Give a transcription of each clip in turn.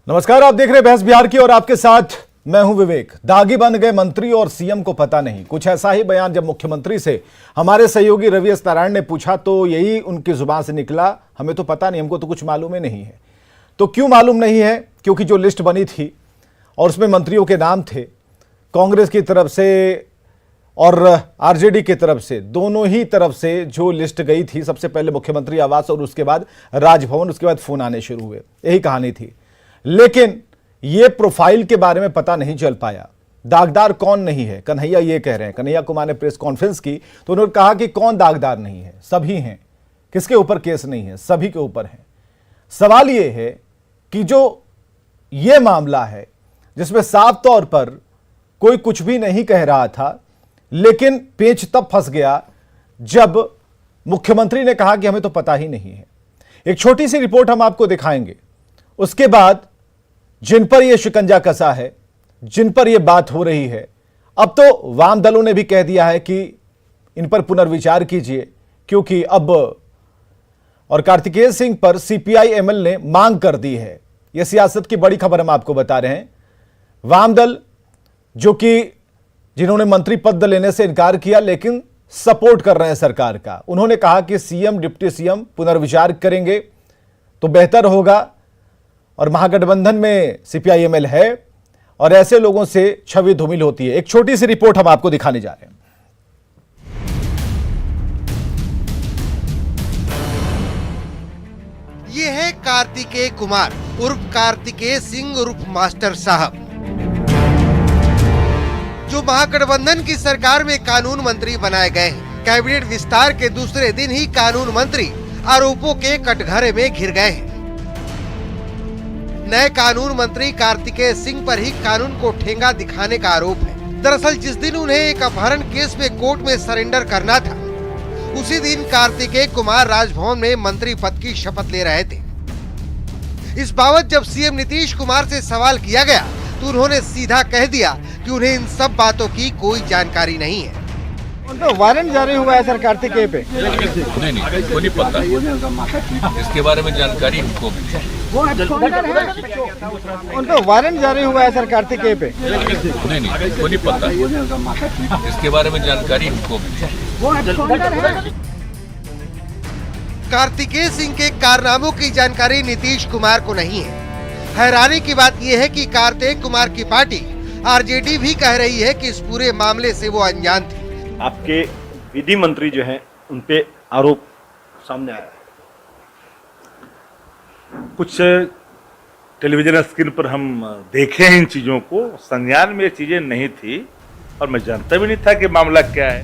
नमस्कार, आप देख रहे हैं बहस बिहार की और आपके साथ मैं हूं विवेक। दागी बन गए मंत्री और सीएम को पता नहीं। कुछ ऐसा ही बयान जब मुख्यमंत्री से हमारे सहयोगी रवि एस नारायण ने पूछा तो यही उनकी जुबान से निकला, हमें तो पता नहीं, हमको तो कुछ मालूम ही नहीं है। तो क्यों मालूम नहीं है? क्योंकि जो लिस्ट बनी थी और उसमें मंत्रियों के नाम थे, कांग्रेस की तरफ से और आरजेडी की तरफ से, दोनों ही तरफ से जो लिस्ट गई थी, सबसे पहले मुख्यमंत्री आवास और उसके बाद राजभवन, उसके बाद फोन आने शुरू हुए, यही कहानी थी। लेकिन ये प्रोफाइल के बारे में पता नहीं चल पाया। दागदार कौन नहीं है? कन्हैया ये कह रहे हैं। कन्हैया कुमार ने प्रेस कॉन्फ्रेंस की तो उन्होंने कहा कि कौन दागदार नहीं है, सभी हैं। किसके ऊपर केस नहीं है? सभी के ऊपर है। सवाल ये है कि जो ये मामला है जिसमें साफ तौर पर कोई कुछ भी नहीं कह रहा था, लेकिन पेच तब फंस गया जब मुख्यमंत्री ने कहा कि हमें तो पता ही नहीं है। एक छोटी सी रिपोर्ट हम आपको दिखाएंगे, उसके बाद जिन पर यह शिकंजा कसा है, जिन पर यह बात हो रही है, अब तो वाम दलों ने भी कह दिया है कि इन पर पुनर्विचार कीजिए, क्योंकि अब और कार्तिकेय सिंह पर सीपीआई एमएल ने मांग कर दी है। यह सियासत की बड़ी खबर हम आपको बता रहे हैं। वाम दल जो कि जिन्होंने मंत्री पद लेने से इनकार किया लेकिन सपोर्ट कर रहे हैं सरकार का, उन्होंने कहा कि सीएम डिप्टी सीएम पुनर्विचार करेंगे तो बेहतर होगा। और महागठबंधन में सीपीआई-एमएल है और ऐसे लोगों से छवि धूमिल होती है। एक छोटी सी रिपोर्ट हम आपको दिखाने जा रहे हैं। ये है कार्तिकेय कुमार उर्फ कार्तिकेय सिंह उर्फ मास्टर साहब, जो महागठबंधन की सरकार में कानून मंत्री बनाए गए हैं। कैबिनेट विस्तार के दूसरे दिन ही कानून मंत्री आरोपों के कटघरे में घिर गए हैं। नए कानून मंत्री कार्तिकेय सिंह पर ही कानून को ठेंगा दिखाने का आरोप है। दरअसल जिस दिन उन्हें एक अपहरण केस में कोर्ट में सरेंडर करना था, उसी दिन कार्तिकेय कुमार राजभवन में मंत्री पद की शपथ ले रहे थे। इस बाबत जब सीएम नीतीश कुमार से सवाल किया गया तो उन्होंने सीधा कह दिया कि उन्हें इन सब बातों की कोई जानकारी नहीं है। उनको वारंट जारी हुआ है सर कार्तिकेय पे? नहीं, को नहीं पता, इसके बारे में जानकारी हमको उनको वारंट जारी हुआ है सर कार्तिकेय पे? नहीं, को नहीं पता, इसके बारे में जानकारी हमको कार्तिकेय सिंह के कारनामों की जानकारी नीतीश कुमार को नहीं है। हैरानी की बात यह है कि कार्तिकेय कुमार की पार्टी आरजेडी भी कह रही है कि इस पूरे मामले से वो अनजान थे। आपके विधि मंत्री जो हैं उन पे आरोप सामने आया है। कुछ टेलीविजन स्क्रीन पर हम देखे हैं इन चीजों को, संज्ञान में ये चीजें नहीं थी और मैं जानता भी नहीं था कि मामला क्या है।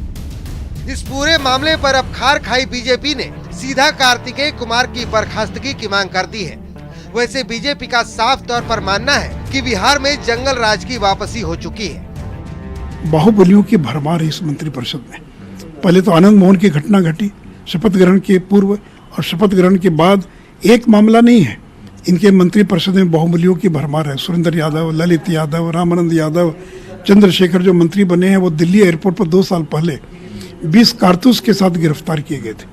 इस पूरे मामले पर अब खार खाई बीजेपी ने सीधा कार्तिकेय कुमार की बर्खास्तगी की मांग कर दी है। वैसे बीजेपी का साफ तौर पर मानना है कि बिहार में जंगल राज की वापसी हो चुकी है। बाहुबलियों की भरमार है इस मंत्रिपरिषद में। पहले तो आनंद मोहन की घटना घटी, शपथ ग्रहण के पूर्व और शपथ ग्रहण के बाद एक मामला नहीं है। इनके मंत्रिपरिषद में बाहुबलियों की भरमार है। सुरेंद्र यादव, ललित यादव, रामानंद यादव, चंद्रशेखर जो मंत्री बने हैं वो दिल्ली एयरपोर्ट पर 2 साल पहले 20 कारतूस के साथ गिरफ्तार किए गए थे।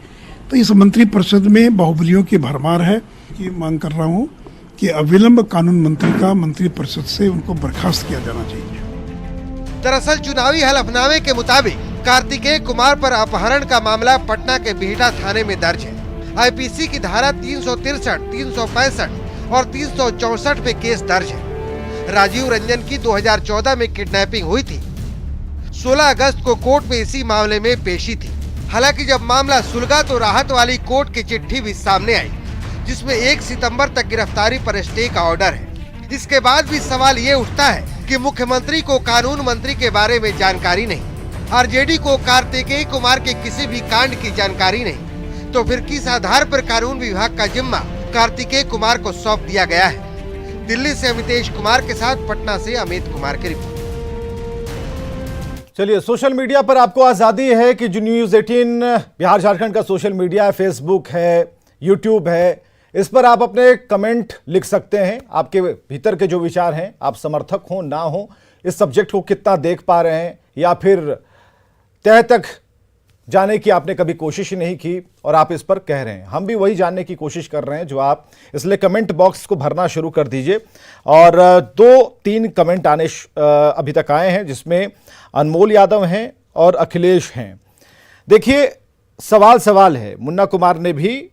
तो इस मंत्रिपरिषद में बाहुबलियों की भरमार है। कि मांग कर रहा हूँ कि अविलंब कानून मंत्री का मंत्रिपरिषद से उनको बर्खास्त किया जाना चाहिए। दरअसल चुनावी हलफनामे के मुताबिक कार्तिकेय कुमार पर अपहरण का मामला पटना के बिहटा थाने में दर्ज है। आईपीसी की धारा 363, 365 और 364 में केस दर्ज है। राजीव रंजन की 2014 में किडनैपिंग हुई थी। 16 अगस्त को कोर्ट में इसी मामले में पेशी थी। हालांकि जब मामला सुलगा तो राहत वाली कोर्ट की चिट्ठी भी सामने आई, जिसमें 1 सितंबर तक गिरफ्तारी पर स्टे का ऑर्डर है। इसके बाद भी सवाल ये उठता है कि मुख्यमंत्री को कानून मंत्री के बारे में जानकारी नहीं, आरजेडी को कार्तिकेय कुमार के किसी भी कांड की जानकारी नहीं, तो फिर किस आधार पर कानून विभाग का जिम्मा कार्तिकेय कुमार को सौंप दिया गया है? दिल्ली से अमितेश कुमार के साथ पटना से अमित कुमार की रिपोर्ट। चलिए, सोशल मीडिया पर आपको आजादी है कि जो न्यूज़ 18 बिहार झारखंड का सोशल मीडिया है, फेसबुक है, यूट्यूब है, इस पर आप अपने कमेंट लिख सकते हैं। आपके भीतर के जो विचार हैं, आप समर्थक हो ना हो, इस सब्जेक्ट को कितना देख पा रहे हैं या फिर तह तक जाने की आपने कभी कोशिश ही नहीं की और आप इस पर कह रहे हैं। हम भी वही जानने की कोशिश कर रहे हैं जो आप, इसलिए कमेंट बॉक्स को भरना शुरू कर दीजिए। और 2-3 कमेंट आने अभी तक आए हैं, जिसमें अनमोल यादव हैं और अखिलेश हैं। देखिए, सवाल है। मुन्ना कुमार ने भी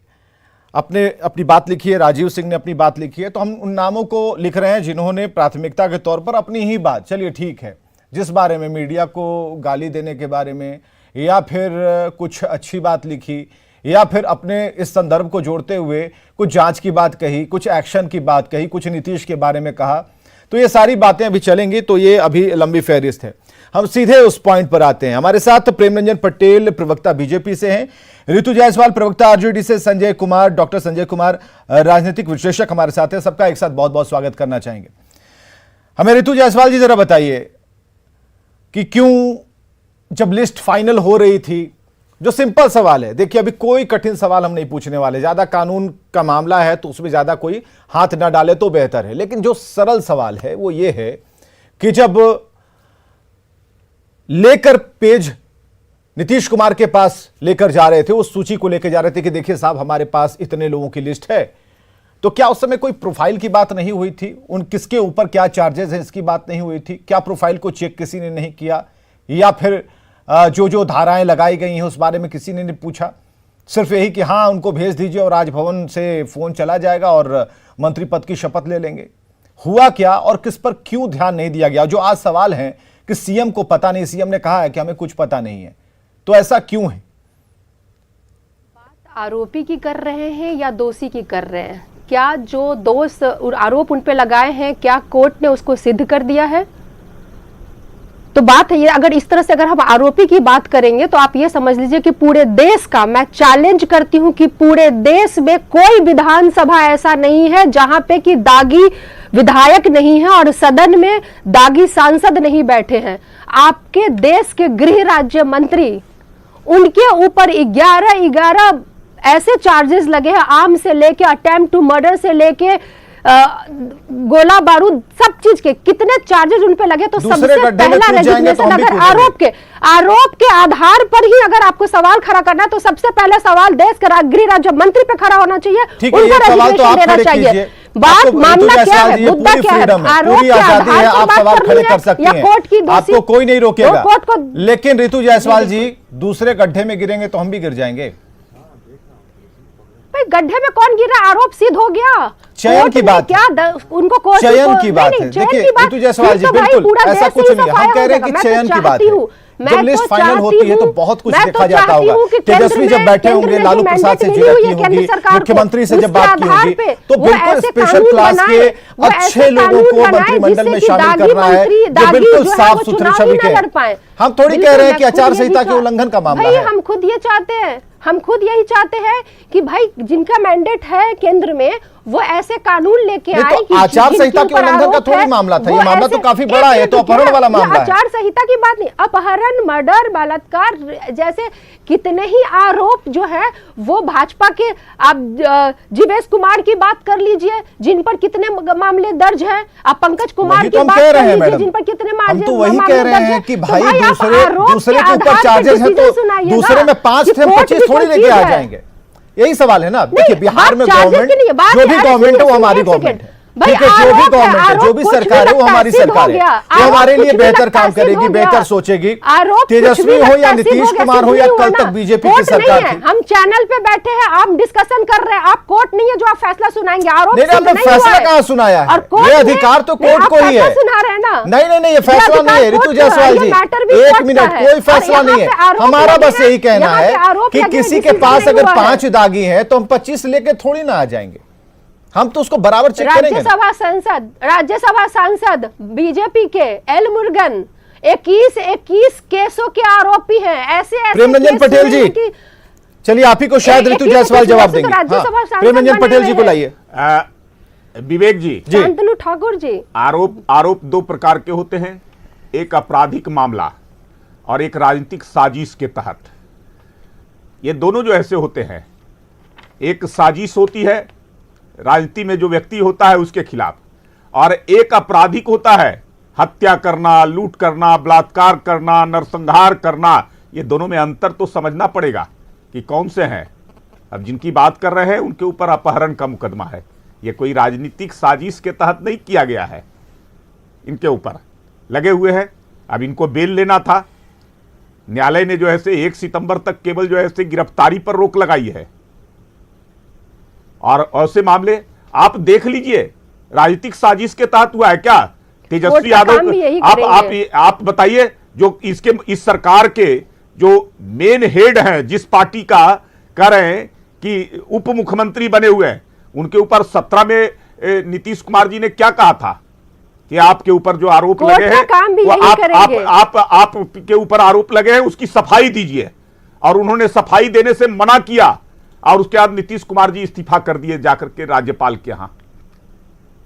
अपनी बात लिखी है, राजीव सिंह ने अपनी बात लिखी है, तो हम उन नामों को लिख रहे हैं जिन्होंने प्राथमिकता के तौर पर अपनी ही बात, चलिए ठीक है, जिस बारे में मीडिया को गाली देने के बारे में, या फिर कुछ अच्छी बात लिखी, या फिर अपने इस संदर्भ को जोड़ते हुए कुछ जांच की बात कही, कुछ एक्शन की बात कही, कुछ नीतीश के बारे में कहा, तो ये सारी बातें अभी चलेंगी। तो ये अभी लंबी फहरिस्त है। हम सीधे उस पॉइंट पर आते हैं। हमारे साथ प्रेम रंजन पटेल, प्रवक्ता बीजेपी से हैं, ऋतु जायसवाल, प्रवक्ता आरजेडी से, संजय कुमार, डॉक्टर संजय कुमार, राजनीतिक विश्लेषक हमारे साथ हैं। सबका एक साथ बहुत बहुत स्वागत करना चाहेंगे। हमें ऋतु जायसवाल जी जरा बताइए कि क्यों जब लिस्ट फाइनल हो रही थी, जो सिंपल सवाल है, देखिए अभी कोई कठिन सवाल हम नहीं पूछने वाले, ज्यादा कानून का मामला है तो उसमें ज्यादा कोई हाथ ना डाले तो बेहतर है, लेकिन जो सरल सवाल है वो ये है कि जब लेकर पेज नीतीश कुमार के पास लेकर जा रहे थे, उस सूची को लेकर जा रहे थे कि देखिए साहब हमारे पास इतने लोगों की लिस्ट है, तो क्या उस समय कोई प्रोफाइल की बात नहीं हुई थी? उन किसके ऊपर क्या चार्जेस हैं इसकी बात नहीं हुई थी? क्या प्रोफाइल को चेक किसी ने नहीं किया? या फिर जो धाराएं लगाई गई हैं उस बारे में किसी ने नहीं पूछा? सिर्फ यही कि हाँ उनको भेज दीजिए और राजभवन से फोन चला जाएगा और मंत्री पद की शपथ ले लेंगे। हुआ क्या और किस पर क्यों ध्यान नहीं दिया गया? जो आज सवाल है कि सीएम को पता नहीं, सीएम ने कहा है कि हमें कुछ पता नहीं है, तो ऐसा क्यों है? बात आरोपी की कर रहे हैं या दोषी की कर रहे हैं? क्या जो दोष आरोप उन पे लगाए हैं, क्या कोर्ट ने उसको सिद्ध कर दिया है? तो बात है ये, अगर इस तरह से अगर हम आरोपी की बात करेंगे तो आप ये समझ लीजिए कि पूरे देश का, मैं चैलेंज करती हूं कि पूरे देश में कोई विधानसभा ऐसा नहीं है जहां पे कि दागी विधायक नहीं है और सदन में दागी सांसद नहीं बैठे हैं। आपके देश के गृह राज्य मंत्री, उनके ऊपर 11 ऐसे चार्जेस लगे हैं, आर्म से लेके अटेम्प्ट टू मर्डर से लेके गोला बारूद सब चीज के कितने चार्जेस उन पे लगे। तो सबसे पहला रेजिग्नेशन अगर आरोप के आधार पर ही अगर आपको सवाल खड़ा करना है तो सबसे पहला सवाल देश के गृह राज्य मंत्री पे खड़ा होना चाहिए, उनको रेजिग्नेशन देना चाहिए। बात मामला क्या है, मुद्दा क्या है? आरोप के आधार पर बात करनी है या कोर्ट की दोषी? आपको कोई नहीं रोकेगा, कोर्ट को। लेकिन ऋतु जायसवाल जी, दूसरे गड्ढे में गिरेंगे तो हम भी गिर जाएंगे। गड्ढे में कौन गिरा? आरोप सिद्ध हो गया। चयन की बात, क्या उनको कोर्ट चयन की बात है। देखिए ऋतु जायसवाल जी, बिल्कुल ऐसा कुछ नहीं है, हम कह रहे हैं कि चयन की बात है। जब लिस्ट फाइनल होती है तो बहुत कुछ देखा जाता होगा। तेजस्वी जब बैठे होंगे, लालू प्रसाद से झड़प की होगी, मुख्यमंत्री से जब बात की होगी, तो बिल्कुल स्पेशल क्लास के अच्छे लोगों को मंत्रिमंडल में शामिल करना है जो बिल्कुल साफ सुथरी छवि के। हम थोड़ी कह रहे हैं कि आचार संहिता के उल्लंघन का मामला है। हम खुद ये चाहते हैं, हम खुद यही चाहते हैं कि भाई जिनका मैंडेट है केंद्र में वो ऐसे कानून लेके आए तो आचार संहिता के उल्लंघन का थोड़ी मामला था, ये मामला तो काफी बड़ा है, तो अपहरण वाला मामला है। आचार संहिता की बात नहीं, अपहरण, मर्डर, बलात्कार जैसे कितने ही आरोप जो है वो भाजपा के, आप जीवेश कुमार की बात कर लीजिए जिन पर कितने मामले दर्ज हैं, आप पंकज कुमार की बात कर लीजिए जिन पर कितने मामले तो वही कह रहे हैं कि भाई दूसरे के ऊपर चार्जेस है तो दूसरे में 5 थे 25 थोड़ी लेके आ जाएंगे। यही सवाल है ना। देखिए बिहार में गवर्नमेंट, जो भी गवर्नमेंट है वो हमारी गवर्नमेंट है, ठीक है, जो भी गवर्नमेंट है, जो भी सरकार है वो हमारी सरकार है, वो हमारे लिए बेहतर काम करेगी, बेहतर सोचेगी। तेजस्वी हो या नीतीश कुमार हो या कल तक बीजेपी की सरकार थी। हम चैनल पे बैठे हैं, आप डिस्कशन कर रहे हैं, आप कोर्ट नहीं है जो आप फैसला सुनाएंगे। आरोप हमने फैसला कहाँ सुनाया है? ये अधिकार तो कोर्ट को ही है। सुना रहे ना? नहीं, ये फैसला नहीं है ऋतु जायसवाल जी, 1 मिनट, कोई फैसला नहीं है। हमारा बस यही कहना है कि किसी के पास अगर 5 दागी है तो हम 25 लेके थोड़ी ना आ जाएंगे, हम तो उसको बराबर चेक करेंगे। राज्यसभा सांसद बीजेपी के एल मुरुगन 21 केसों के आरोपी हैं। ऐसे प्रेम रंजन पटेल जी, चलिए आप ही को शायद ऋतु जायसवाल जवाब देंगे। प्रेम रंजन पटेल जी को लाइए। विवेक जी, शांतनु ठाकुर जी, आरोप 2 प्रकार के होते हैं, एक आपराधिक मामला और एक राजनीतिक साजिश के तहत। ये दोनों जो ऐसे होते हैं, एक साजिश होती है राजनीति में जो व्यक्ति होता है उसके खिलाफ, और एक आपराधिक होता है हत्या करना, लूट करना, बलात्कार करना, नरसंहार करना, ये दोनों में अंतर तो समझना पड़ेगा कि कौन से हैं। अब जिनकी बात कर रहे हैं उनके ऊपर अपहरण का मुकदमा है, ये कोई राजनीतिक साजिश के तहत नहीं किया गया है, इनके ऊपर लगे हुए हैं। अब इनको बेल लेना था, न्यायालय ने जो है से 1 सितंबर तक केवल जो है से गिरफ्तारी पर रोक लगाई है। और ऐसे मामले आप देख लीजिए, राजनीतिक साजिश के तहत हुआ है क्या? तेजस्वी यादव, आप बताइए, जो इस सरकार के जो मेन हेड हैं, जिस पार्टी का कह रहे हैं कि उप मुख्यमंत्री बने हुए हैं, उनके ऊपर 17 में नीतीश कुमार जी ने क्या कहा था कि आपके ऊपर जो आरोप लगे हैं आप के ऊपर आरोप लगे हैं उसकी सफाई दीजिए, और उन्होंने सफाई देने से मना किया, और उसके बाद नीतीश कुमार जी इस्तीफा कर दिए जाकर के राज्यपाल के यहां।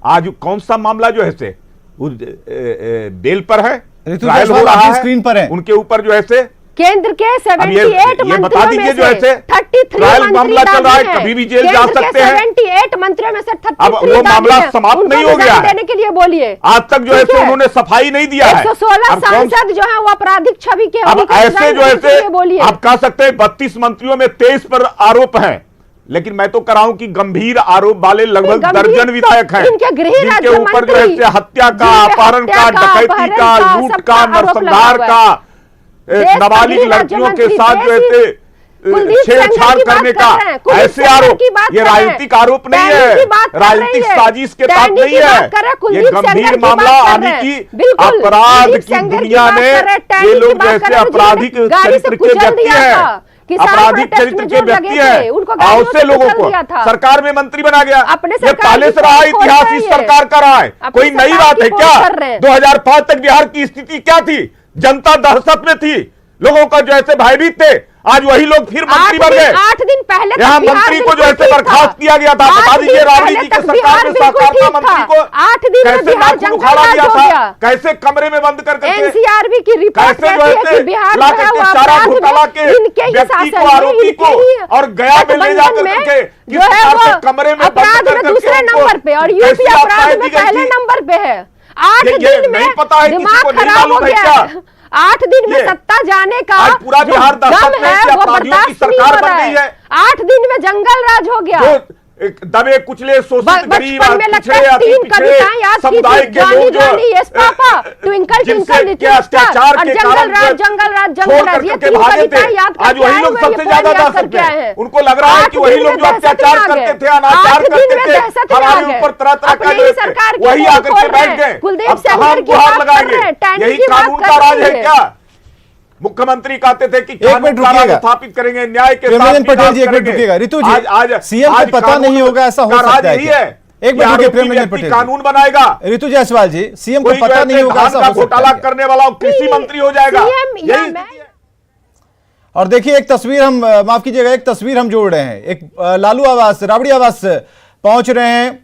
आज कौन सा मामला जो है से बेल पर है, ट्रायल हो रहा है, स्क्रीन पर है, उनके ऊपर जो है से केंद्र के 78 ये बता दीजिए जो है से 33 मामला चल रहा है, कभी भी जेल जा सकते हैं। 78 मंत्रियों में से 33 अब वो मामला समाप्त नहीं हो गया है, देने के लिए बोलिए। आज तक जो है से उन्होंने सफाई नहीं दिया है। 116 सांसद जो है वो आपराधिक छवि के, अब ऐसे जो है से आप कह सकते हैं 32 मंत्रियों में 23 पर आरोप हैं, लेकिन मैं तो कह रहा हूं कि गंभीर आरोप वाले लगभग दर्जन विधायक हैं, जिनके ऊपर जो है से हत्या का, अपहरण का, डकैती का, लूट का, नरसंहार का, नाबालिग लड़कियों के साथ जो है छेड़छाड़ करने का ऐसे आरोप, ये राजनीतिक आरोप नहीं है, राजनीतिक साजिश के तहत नहीं है, ये गंभीर मामला आने की अपराध की दुनिया में ये लोग जैसे आपराधिक चरित्र के व्यक्ति हैं, आपराधिक चरित्र के व्यक्ति हैं, और उससे लोगों को सरकार में मंत्री बना गया। ये पहले से रहा इतिहास, इस सरकार का रहा है, कोई नई बात है क्या? 2005 तक बिहार की स्थिति क्या थी? जनता दहशत में थी, लोगों का जो ऐसे भयभीत थे, आज वही लोग फिर मंत्री बन गए। 8 दिन पहले यहाँ मंत्री को जो ऐसे बरखास्त किया गया था, बता दीजिए राबड़ी जी की सरकार में सहकारिता मंत्री को 8 दिन कैसे नाखून उखाड़ा दिया था, कैसे कमरे में बंद करके, एनसीआरबी की रिपोर्ट कैसे जो है ला करके सारा घोटाला के व्यक्ति को, आरोपी को और गया में ले जाकर के किस प्रकार से कमरे में बंद करके दूसरे नंबर पे और यूपी अपराध में पहले नंबर पे है। 8 दिन में दिमाग खराब हो गया। 8 दिन में सत्ता जाने का पूरा बिहार दहशत में है, वो बर्दाश्त नहीं हो रहा है। 8 दिन में जंगल राज हो गया। दबे कुचले शोषित गरीब पिछड़े समुदाय के लोग जिनसे अत्याचार के कारण छोड़ करके भागे थे, आज वही लोग सबसे ज्यादा दहशत हैं। उनको लग रहा है कि वही लोग जो अत्याचार करते थे, अनाचार करते थे, हमारे ऊपर तरह तरह का जो वही आकर के बैठ गए। अब कहां गुहार लगाएंगे? यही कानून का राज है क्या? मुख्यमंत्री कहते थे कि कानून का राज स्थापित करेंगे, न्याय के साथ पटेल जी, एक मिनट रुकिएगा। ऋतु जी, आज सीएम को पता नहीं होगा ऐसा हो सकता है क्या? एक मिनट रुकिए, प्रेम रंजन पटेल कानून बनाएगा। ऋतु जायसवाल जी, सीएम को पता नहीं होगा ऐसा हो सकता है? घोटाला करने वाला कृषि मंत्री हो जाएगा। और देखिए एक तस्वीर हम, माफ कीजिएगा, एक तस्वीर हम जोड़ रहे हैं। एक लालू आवास, राबड़ी आवास पहुंच रहे हैं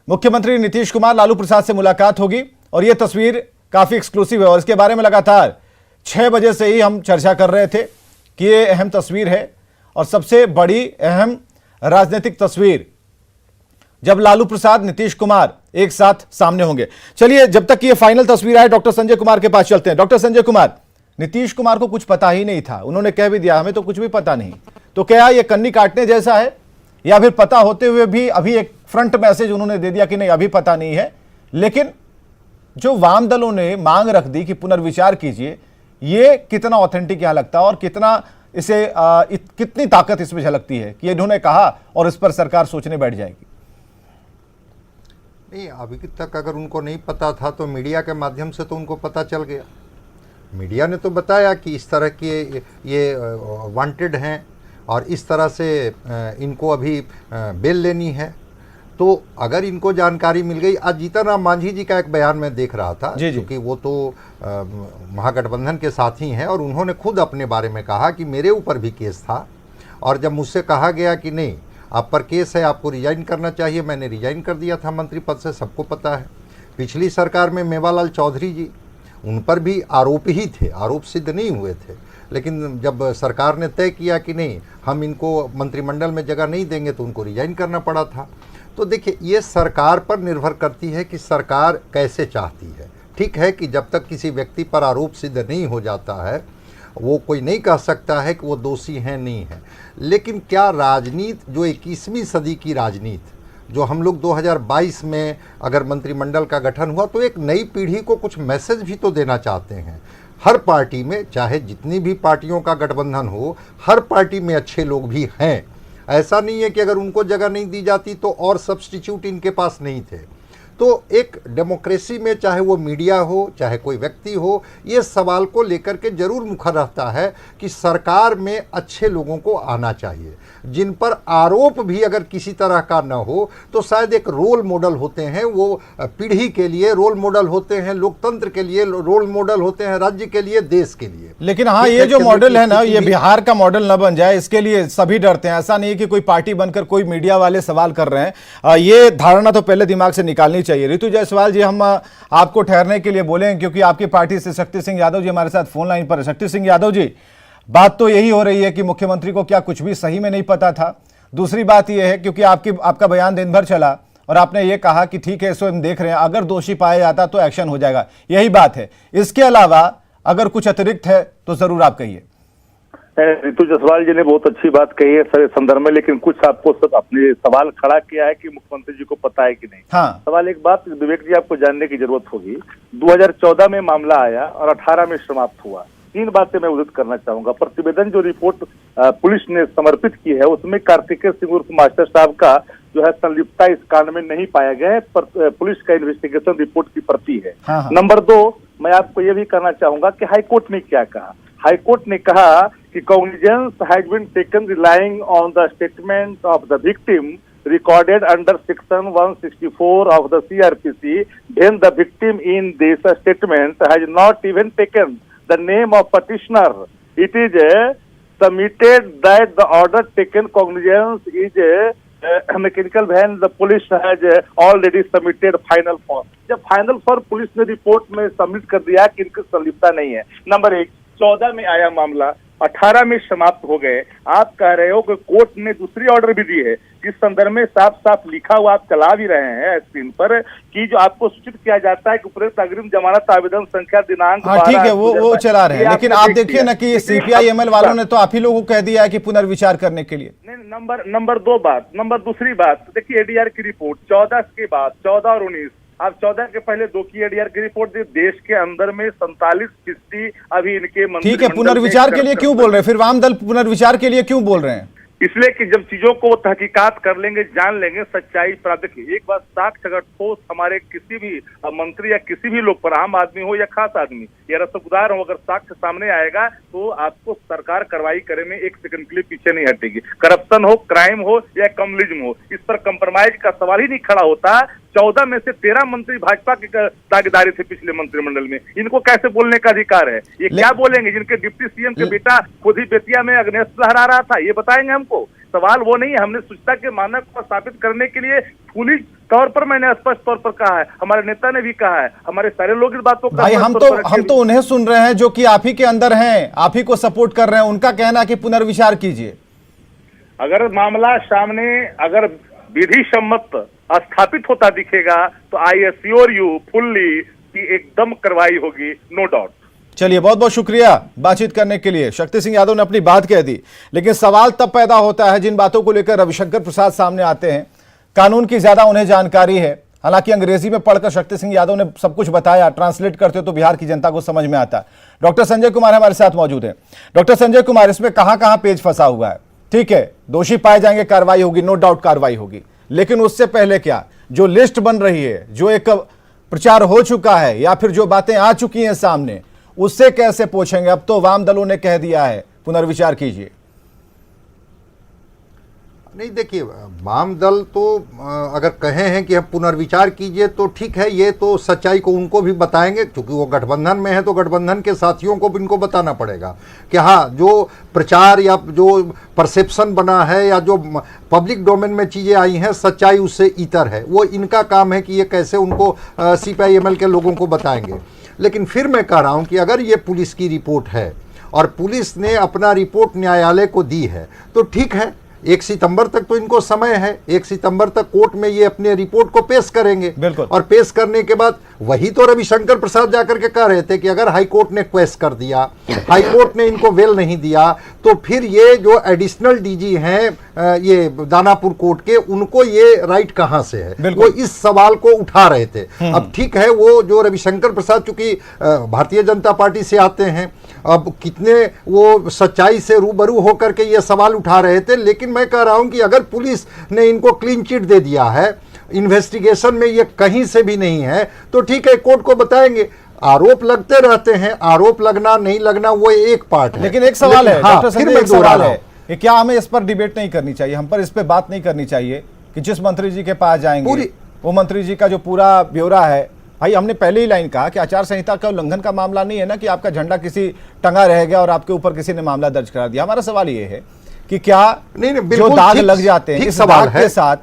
मुख्यमंत्री नीतीश कुमार, लालू प्रसाद से मुलाकात होगी, और यह तस्वीर काफी एक्सक्लूसिव है और इसके बारे में लगातार 6 बजे से ही हम चर्चा कर रहे थे कि ये अहम तस्वीर है और सबसे बड़ी अहम राजनीतिक तस्वीर जब लालू प्रसाद नीतीश कुमार एक साथ सामने होंगे। चलिए, जब तक ये फाइनल तस्वीर आए डॉक्टर संजय कुमार के पास चलते हैं। डॉक्टर संजय कुमार, नीतीश कुमार को कुछ पता ही नहीं था, उन्होंने कह भी दिया हमें तो कुछ भी पता नहीं, तो क्या ये कन्नी काटने जैसा है, या फिर पता होते हुए भी अभी एक फ्रंट मैसेज उन्होंने दे दिया कि नहीं अभी पता नहीं है, लेकिन जो वाम दलों ने मांग रख दी कि पुनर्विचार कीजिए, ये कितना ऑथेंटिक यहां लगता है और कितना इसे कितनी ताकत इसमें झलकती है कि इन्होंने कहा और इस पर सरकार सोचने बैठ जाएगी? नहीं, अभी तक अगर उनको नहीं पता था तो मीडिया के माध्यम से तो उनको पता चल गया। मीडिया ने तो बताया कि इस तरह के ये वांटेड हैं और इस तरह से इनको अभी बेल लेनी है। तो अगर इनको जानकारी मिल गई, आज जीतन राम मांझी जी का एक बयान मैं देख रहा था, क्योंकि वो तो महागठबंधन के साथी हैं और उन्होंने खुद अपने बारे में कहा कि मेरे ऊपर भी केस था और जब मुझसे कहा गया कि नहीं आप पर केस है, आपको रिजाइन करना चाहिए, मैंने रिजाइन कर दिया था मंत्री पद से। सबको पता है पिछली सरकार में मेवालाल चौधरी जी, उन पर भी आरोप ही थे, आरोप सिद्ध नहीं हुए थे, लेकिन जब सरकार ने तय किया कि नहीं हम इनको मंत्रिमंडल में जगह नहीं देंगे तो उनको रिजाइन करना पड़ा था। तो देखिए, ये सरकार पर निर्भर करती है कि सरकार कैसे चाहती है। ठीक है कि जब तक किसी व्यक्ति पर आरोप सिद्ध नहीं हो जाता है वो कोई नहीं कह सकता है कि वो दोषी हैं नहीं है। लेकिन क्या राजनीति, जो 21वीं सदी की राजनीति, जो हम लोग 2022 में अगर मंत्रिमंडल का गठन हुआ तो एक नई पीढ़ी को कुछ मैसेज भी तो देना चाहते हैं। हर पार्टी में, चाहे जितनी भी पार्टियों का गठबंधन हो, हर पार्टी में अच्छे लोग भी हैं। ऐसा नहीं है कि अगर उनको जगह नहीं दी जाती तो और सब्स्टिट्यूट इनके पास नहीं थे। तो एक डेमोक्रेसी में चाहे वो मीडिया हो चाहे कोई व्यक्ति हो, ये सवाल को लेकर के जरूर मुखर रहता है कि सरकार में अच्छे लोगों को आना चाहिए, जिन पर आरोप भी अगर किसी तरह का न हो तो शायद एक रोल मॉडल होते हैं, वो पीढ़ी के लिए रोल मॉडल होते हैं, लोकतंत्र के लिए रोल मॉडल होते हैं, राज्य के लिए, देश के लिए। लेकिन हाँ, ये जो मॉडल है ना, ये बिहार का मॉडल न बन जाए, इसके लिए सभी डरते हैं। ऐसा नहीं है कि कोई पार्टी बनकर कोई मीडिया वाले सवाल कर रहे हैं, ये धारणा तो पहले दिमाग से निकालनी चाहिए। ऋतु जायसवाल जी, हम आपको ठहरने के लिए बोलेंगे क्योंकि आपकी पार्टी से शक्ति सिंह यादव जी हमारे साथ फोन लाइन पर है। शक्ति सिंह यादव जी, बात तो यही हो रही है कि मुख्यमंत्री को क्या कुछ भी सही में नहीं पता था। दूसरी बात यह है क्योंकि आपका बयान दिन भर चला और आपने ये कहा कि ठीक है, इसको हम देख रहे हैं, अगर दोषी पाया जाता तो एक्शन हो जाएगा, यही बात है। इसके अलावा अगर कुछ अतिरिक्त है तो जरूर आप कहिए। ऋतु जायसवाल जी ने बहुत अच्छी बात कही है सर संदर्भ में, लेकिन कुछ आपको सब अपने सवाल खड़ा किया है कि मुख्यमंत्री जी को पता है कि नहीं। हाँ। सवाल एक बात विवेक जी आपको जानने की जरूरत होगी, 2014 में मामला आया और 18 में समाप्त हुआ। 3 बातें मैं उल्लेख करना चाहूंगा। प्रतिवेदन जो रिपोर्ट पुलिस ने समर्पित की है उसमें कार्तिकेय सिंह उर्फ मास्टर साहब का जो है संलिप्तता इस कांड में नहीं पाया गया है, पर पुलिस का इन्वेस्टिगेशन रिपोर्ट की प्रति है। हाँ। नंबर 2, मैं आपको यह भी कहना चाहूंगा कि हाईकोर्ट ने क्या कहा। हाईकोर्ट ने कहा कि cognizance has been taken relying on the statement of the victim recorded under section 164 of the CRPC, when the victim in this statement has not even taken the name of petitioner. It is submitted that the order taken cognizance is mechanical when the police has already submitted final form. जब final form police ने report में submit कर दिया कि इनकी संलिप्तता नहीं है। नंबर 1, 14 में आया मामला, 18 में समाप्त हो गए। आप कह रहे हो कि कोर्ट ने दूसरी ऑर्डर भी दी है, इस संदर्भ में साफ साफ लिखा हुआ आप चला भी रहे हैं स्क्रीन पर कि जो आपको सूचित किया जाता है कि उपरोक्त अग्रिम जमानत आवेदन संख्या दिनांक। हाँ ठीक है, वो चला रहे हैं, लेकिन आप देखिए ना कि CPI-ML वालों ने तो आप ही लोगों को कह दिया है कि पुनर्विचार करने के लिए। नंबर दूसरी बात देखिए, ADR की रिपोर्ट 14 के बाद 14 और 19, आप 14 के पहले 2 की ADR की रिपोर्ट दी। देश के अंदर में 47% अभी इनके ठीक है, पुनर्विचार के लिए क्यों बोल रहे हैं फिर वाम दल? पुनर्विचार के लिए क्यों बोल रहे हैं? इसलिए कि जब चीजों को तहकीकात कर लेंगे, जान लेंगे, सच्चाई प्राप्त की। एक बात साक्ष्य अगर ठोस हमारे किसी भी मंत्री या किसी भी लोग पर, आम आदमी हो या खास आदमी या रसगुदार हो, अगर साक्ष्य सामने आएगा तो आपको सरकार कार्रवाई करे में 1 सेकंड के लिए पीछे नहीं हटेगी। करप्शन हो, क्राइम हो या कम्युनिज्म हो, इस पर कंप्रोमाइज का सवाल ही नहीं खड़ा होता। 14 में से 13 मंत्री भाजपा के दागीदारी थे पिछले मंत्रिमंडल में। इनको कैसे बोलने का अधिकार है? ये क्या बोलेंगे जिनके डिप्टी CM के बेटा खुद ही बेतिया में अग्नेस्त्र लहरा रहा था? ये बताएंगे हमको? सवाल वो नहीं है। हमने शुचिता के मानक को स्थापित करने के लिए पुलिस तौर पर, मैंने स्पष्ट तौर पर कहा है, हमारे नेता ने भी कहा है, हमारे सारे लोग इस बात को भाई हम तो उन्हें सुन रहे हैं जो कि आप ही के अंदर हैं, आप ही को सपोर्ट कर रहे हैं। उनका कहना है कि पुनर्विचार कीजिए। अगर मामला सामने अगर विधि सम्मत स्थापित होता दिखेगा तो आई एश्योर यू फुल्ली कि एकदम कार्रवाई होगी, नो डाउट। चलिए, बहुत बहुत शुक्रिया बातचीत करने के लिए। शक्ति सिंह यादव ने अपनी बात कह दी, लेकिन सवाल तब पैदा होता है जिन बातों को लेकर रविशंकर प्रसाद सामने आते हैं। कानून की ज्यादा उन्हें जानकारी है, हालांकि अंग्रेजी में पढ़कर शक्ति सिंह यादव ने सब कुछ बताया, ट्रांसलेट करते तो बिहार की जनता को समझ में आता। डॉक्टर संजय कुमार हमारे साथ मौजूद है। डॉक्टर संजय कुमार, इसमें कहां पेज फंसा हुआ है? ठीक है, दोषी पाए जाएंगे, कार्रवाई होगी, नो डाउट कार्रवाई होगी, लेकिन उससे पहले क्या? जो लिस्ट बन रही है, जो एक प्रचार हो चुका है या फिर जो बातें आ चुकी हैं सामने, उससे कैसे पूछेंगे? अब तो वाम दलों ने कह दिया है पुनर्विचार कीजिए। नहीं, देखिए, वाम दल तो अगर कहे हैं कि हम पुनर्विचार कीजिए तो ठीक है, ये तो सच्चाई को उनको भी बताएंगे, क्योंकि वो गठबंधन में है तो गठबंधन के साथियों को भी इनको बताना पड़ेगा कि हाँ, जो प्रचार या जो परसेप्शन बना है या जो पब्लिक डोमेन में चीज़ें आई हैं, सच्चाई उससे इतर है। वो इनका काम है कि ये कैसे उनको CPI-ML के लोगों को बताएंगे। लेकिन फिर मैं कह रहा हूँ कि अगर ये पुलिस की रिपोर्ट है और पुलिस ने अपना रिपोर्ट न्यायालय को दी है तो ठीक है, 1 सितंबर तक तो इनको समय है, 1 सितंबर तक कोर्ट में ये अपने रिपोर्ट को पेश करेंगे। बिल्कुल। और पेश करने के बाद वही तो रविशंकर प्रसाद जाकर के कह रहे थे कि अगर हाई कोर्ट ने क्वेश्चन कर दिया, हाई कोर्ट ने इनको वेल नहीं दिया, तो फिर ये जो एडिशनल डीजी हैं ये दानापुर कोर्ट के, उनको ये राइट कहां से है? वो इस सवाल को उठा रहे थे। अब ठीक है, वो जो रविशंकर प्रसाद चूंकि भारतीय जनता पार्टी से आते हैं, अब कितने वो सच्चाई से रूबरू होकर के ये सवाल उठा रहे थे, लेकिन मैं कह रहा हूं कि अगर पुलिस ने इनको क्लीन चिट दे दिया है, इन्वेस्टिगेशन में ये कहीं से भी नहीं है, तो ठीक है, कोर्ट को बताएंगे। आरोप लगते रहते हैं, आरोप लगना नहीं लगना वो एक पार्ट है। लेकिन एक सवाल है डॉक्टर संजय, एक सवाल है है क्या हमें इस पर डिबेट नहीं करनी चाहिए, हम पर इस पे बात नहीं करनी चाहिए कि जिस मंत्री जी के पास जाएंगे वो मंत्री जी का जो पूरा ब्यौरा है, भाई हमने पहले ही लाइन कहा कि आचार संहिता का उल्लंघन का मामला नहीं है ना कि आपका झंडा किसी टंगा रह गया और आपके ऊपर किसी ने मामला दर्ज करा दिया। हमारा सवाल ये है कि क्या जो दाग लग जाते हैं इस दाग के साथ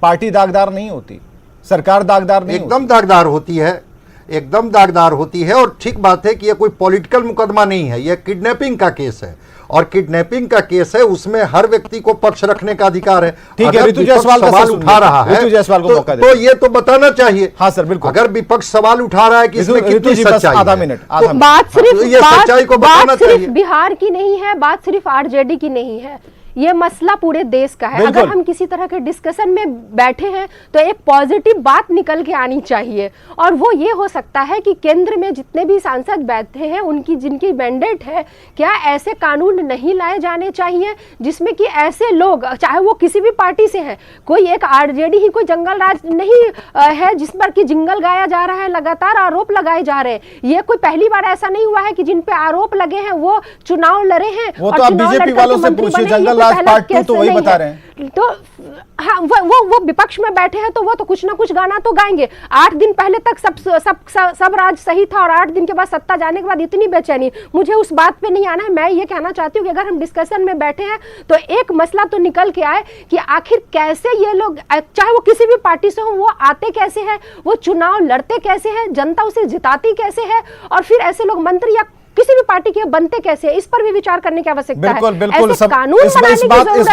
पार्टी दागदार नहीं होती, सरकार दागदार नहीं एकदम दागदार होती है, एकदम दागदार होती है। और ठीक बात है कि यह कोई पॉलिटिकल मुकदमा नहीं है, यह किडनैपिंग का केस है, और किडनैपिंग का केस है, उसमें हर व्यक्ति को पक्ष रखने का अधिकार है। ठीक है, ऋतु जायसवाल का सवाल उठा रहा है, ऋतु जायसवाल को मौका तो ये तो बताना चाहिए। हाँ सर, बिल्कुल। अगर विपक्ष सवाल उठा रहा है कि इसमें कितनी सच्चाई है, आधा मिनट, बात सिर्फ ये सच्चाई को बताना चाहिए। बिहार की नहीं है, बात सिर्फ आरजेडी की नहीं है, ये मसला पूरे देश का है। अगर हम किसी तरह के डिस्कशन में बैठे हैं तो एक पॉजिटिव बात निकल के आनी चाहिए, और वो ये हो सकता है कि केंद्र में जितने भी सांसद बैठे हैं उनकी जिनकी मैंडेट है, क्या ऐसे कानून नहीं लाए जाने चाहिए जिसमें कि ऐसे लोग, चाहे वो किसी भी पार्टी से हैं, कोई एक आरजेडी ही कोई जंगल राज नहीं है जिस पर कि जिंगल गाया जा रहा है, लगातार आरोप लगाए जा रहे हैं। ये कोई पहली बार ऐसा नहीं हुआ है कि जिन पे आरोप लगे हैं वो चुनाव लड़े हैं। वो तो आप बीजेपी वालों से पूछिए, जंगल पार्ट 2 तो वही बता रहे हैं। तो हाँ, वो विपक्ष में बैठे हैं तो वो तो कुछ ना कुछ गाना तो गाएंगे। 8 दिन पहले तक सब राज सही था और 8 दिन के बाद सत्ता जाने के बाद इतनी बेचैनी, मुझे उस बात पे नहीं आना है। मैं ये कहना चाहती हूँ कि अगर हम डिस्कशन में बैठे हैं तो एक मसला तो निकल के आए कि आखिर कैसे ये लोग, चाहे वो किसी भी पार्टी से हो, वो आते कैसे हैं, वो चुनाव लड़ते कैसे हैं, जनता उसे जिताती कैसे है, और फिर ऐसे लोग मंत्री या किसी भी पार्टी के बनते कैसे है, इस पर भी विचार करने की आवश्यकता है। बिल्कुल बिल्कुल, सब कानून इस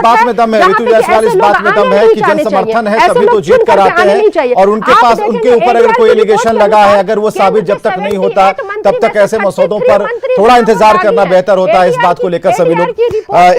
बात में दम है, ऋतु जायसवाल इस बात में दम है कि जन समर्थन है तभी तो जीत कर आते हैं, और उनके पास उनके ऊपर अगर कोई एलिगेशन लगा है, अगर वो साबित जब तक नहीं होता तब तक ऐसे मसौदों पर थोड़ा इंतजार करना बेहतर होता है। इस बात को लेकर सभी लोग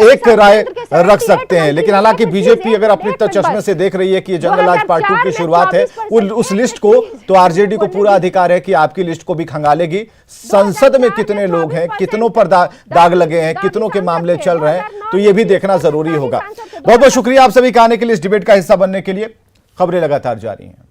एक राय रख सकते हैं, लेकिन हालांकि बीजेपी अगर अपने चश्मे से देख रही है कि ये जंगल राज पार्ट 2 की शुरुआत है, उस लिस्ट को तो आरजेडी को पूरा अधिकार है कि आपकी लिस्ट को भी खंगालेगी। संसद में कितने लोग हैं, कितनों पर दाग लगे हैं, कितनों के मामले चल रहे हैं, तो ये भी देखना जरूरी होगा। बहुत बहुत शुक्रिया आप सभी का आने के लिए, इस डिबेट का हिस्सा बनने के लिए। खबरें लगातार जारी हैं।